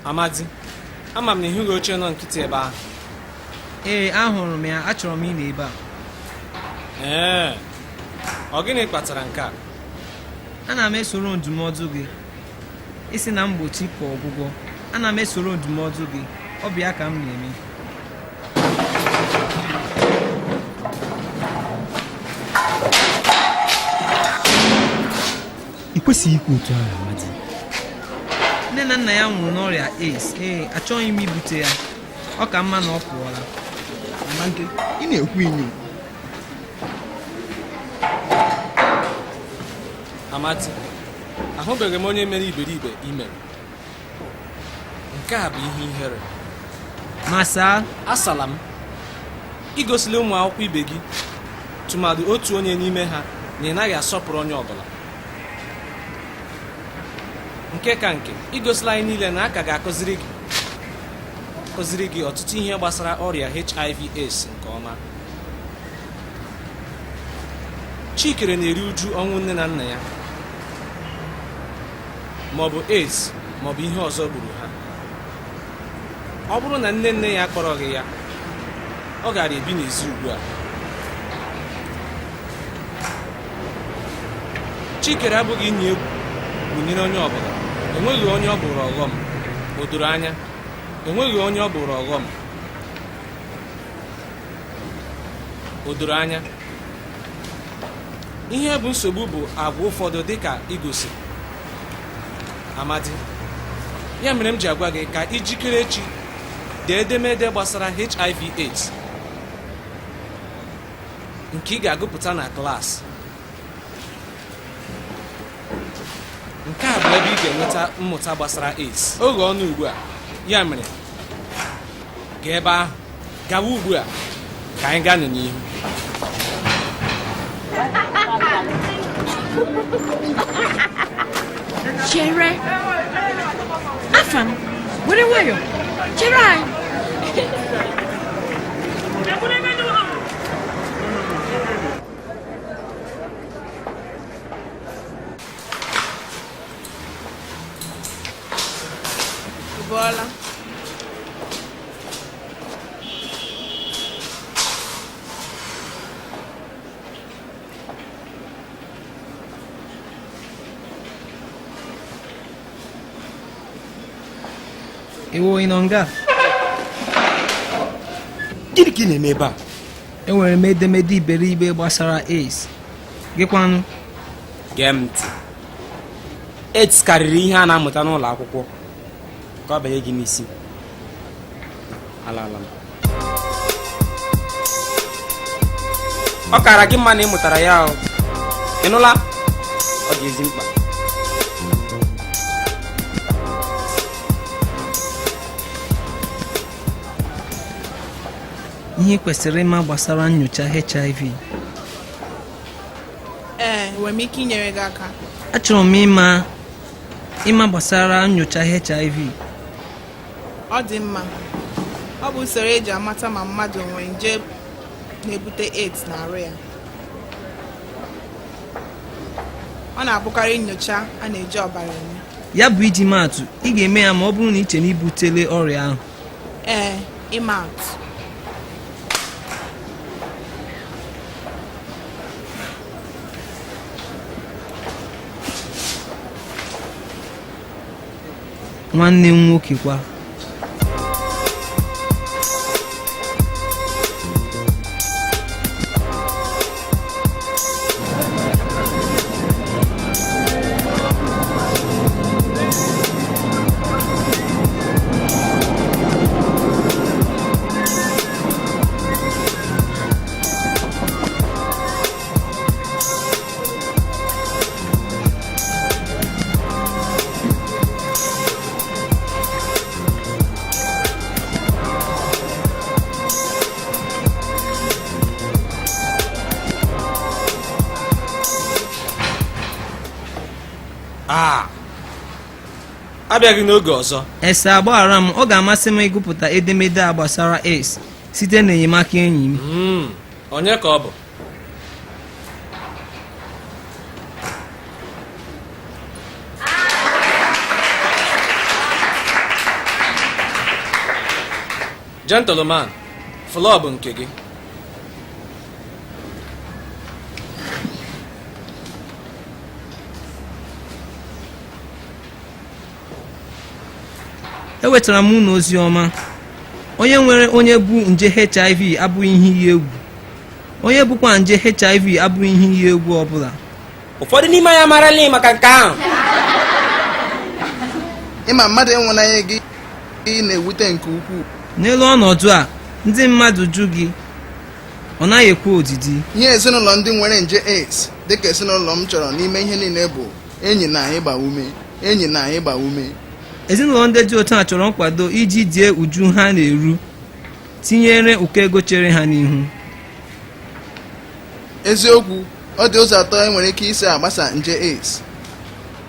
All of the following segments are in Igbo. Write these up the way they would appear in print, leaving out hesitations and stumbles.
Amadi, ama m na ihu gị oche nọ nkịtị ebe ahụ. Ee, ahụrụ m ya, achọrọ m ịnọ ebe a. Ọ gịnị kpatara nke a? Ana m esoro ndụmọdụ gị. Isi na mgbochi ka ọgwụgwọ. Ana m esoro ndụmọdụ gị. Ọ bụ ya ka m na-eme. ị kwesịghị ikwu otu ahụ, Amadi. Nne na nna ya nwụrụ n'ọrịa AIDS. Achọghị m ibute ya. Ọ ka mma na ọ pụọla. Amadi, ị na-ekwu inyo. Amadi, ahụbeghị m onye mere iberibe ime. Nke a bụ ihe ihere. Masa, asala m. Igosila ụmụ akwụkwọ ibe gị, tụmadụ otu onye n'ime ha, na ị naghị asọpụrụ onye ọbụla. Nke ka nke, igosila anyị niile na aka ga-akụziri gị ọtụtụ ihe gbasara ọrịa HIV/AIDS nke ọma. Chikere na-eri uju ọnwụ nne na nna ya, maọbụ AIDS maọbụ ihe ọzọ gburu ha. Ọ bụrụ na nne nne ya akpọrọghị ya, ọ gara ebi n'ezi ugbu a. Chikere abụghị inyi egwu gụnyere onye ọbụla. Enweghị onye ọ bụrụ ọghọm. O doro anya, enweghị onye ọ bụrụ ọghọm. O doro anya. Ihe bụ nsogbu bụ agwa ụfọdụ dịka igosi. Amadi, ya mere m ji agwa gị ka ijikere echi dee edemede gbasara HIV/AIDS nke ị ga-agụpụta na klaasị. Nke a bụ ebe ị ga-enweta mmụta gbasara AIDS. Oge ọnụ ugbu a, ya mere gaa ebe ahụ, gawa ugbu a ka anyị gaa n'ihu. Chere, afam, were nwayọ, chere anyị. Bọọla. Ewo ị nọ nga? Gịnị ka ị na-eme ebe a? Enwere m edemede iberibe gbasara AIDS. Gịkwanụ? Gee m ntị. AIDS karịrị ihe a na-amụta n'ụlọ akwụkwọ. Ka ọ banye gị n'isi. Ala m. Ọ kara gị mma na ị mụtara ya ahụ. Ị nụla? Ọ dị ezi mkpa. Ihe kwesịrị ịma gbasara nyocha HIV. Enwere m ike inyere gị aka. Achọrọ m ịma gbasara nyocha HIV. Ọ dị mma. Ọ bụ usoro eji amata ma mmadụ nwere nje na-ebute AIDS n'arụ ya. Ọ na-abụkarị nyocha a na-eji ọbara eme. Ya bụ iji maatụ, ị ga-eme ya ma ọ bụrụ na iche na ibutele ọrịa ahụ. Ịma atụ. Nwanne m nwoke kwa. Abịaghị n'oge ọzọ. Ese agbaghara m, ọ ga-amasị m ịgụpụta edemede a gbasara AIDS site n'enyemaka enyi m. Onye ka ọ bụ? Gentleman, floor bụ nke gị. Ewetara m unu ozi ọma. Onye nwere onye bụ nje HIV abụghị ihe iyi egwu. Onye bụkwa nje HIV abụghị ihe iyi egwu ọbụla. Ụfọdụ n'ime anyị amarala maka nke ahụ. Ịma mmadụ ịnwụnanya gị na-ewute nke ukwuu. N'elu ọnọdụ a, ndị mmadụ jụ gị, ọ naghị ekwe odidi. Ihe ezinụlọ ndị nwere nje AIDS dịka ezinụlọ m chọrọ n'ime ihe niile bụ enyi na anyị gba ume, enyi na anyị gba ume. Ezinụlọ ndị dị otu a chọrọ nkwado iji die uju ha na-eru, tinyere ụkọ ego chere ha n'ihu. Eziokwu, ọ dị ụzọ atọ enwere ike isi agbasa nje AIDS: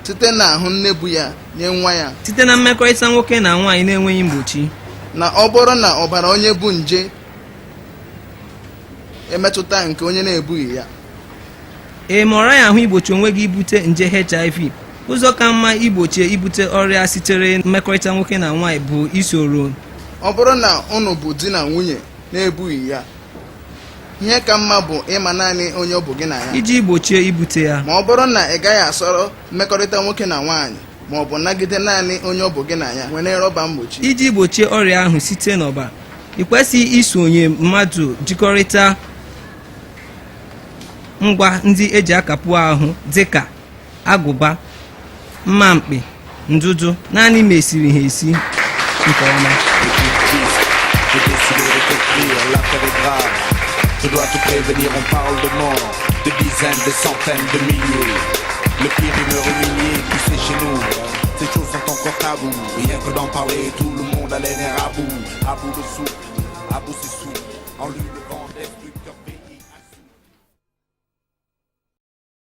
site n'ahụ nne bu ya nye nwa ya, site na mmekọrịta nwoke na nwaanyị na-enweghị mgbochi, na ọ bụrụ na ọbara onye bu nje emetụta nke onye na-ebughị ya. Ma ọra ya ahụ igbochi onwe gị ibute nje HIV. Ụzọ ka mma igbochie ibute ọrịa sitere mmekọrịta nwoke na nwaanyị bụ isoro. Ọ bụrụ na unu bụ di na nwunye na-ebughị ya, ihe ka mma bụ ịma naanị onye ọ bụ gị na ya, iji gbochie ibute ya. Ma ọ bụrụ na ị gaghị asọrọ mmekọrịta nwoke na nwaanyị ma ọ bụ nagide naanị onye ọ bụ gị na ya, nwere rọba mgbochi. Iji gbochie ọrịa ahụ site n'ọbara, ị kwesịghị isonye mmadụ jikọrịta ngwa ndị eji akapụ ahụ dịka agụba, mma mkpị, ndudu, naanị ma esiri ha esi nke ọma. Je dois tout prévenir, on parle de mort, de dizaines, de centaines, de milliers. Le pire humeur humilié, tu sais chez nous, ces choses sont encore tabous. Rien que d'en parler, tout le monde a les nerfs à bout de souffle, à bout ses sous, en lui.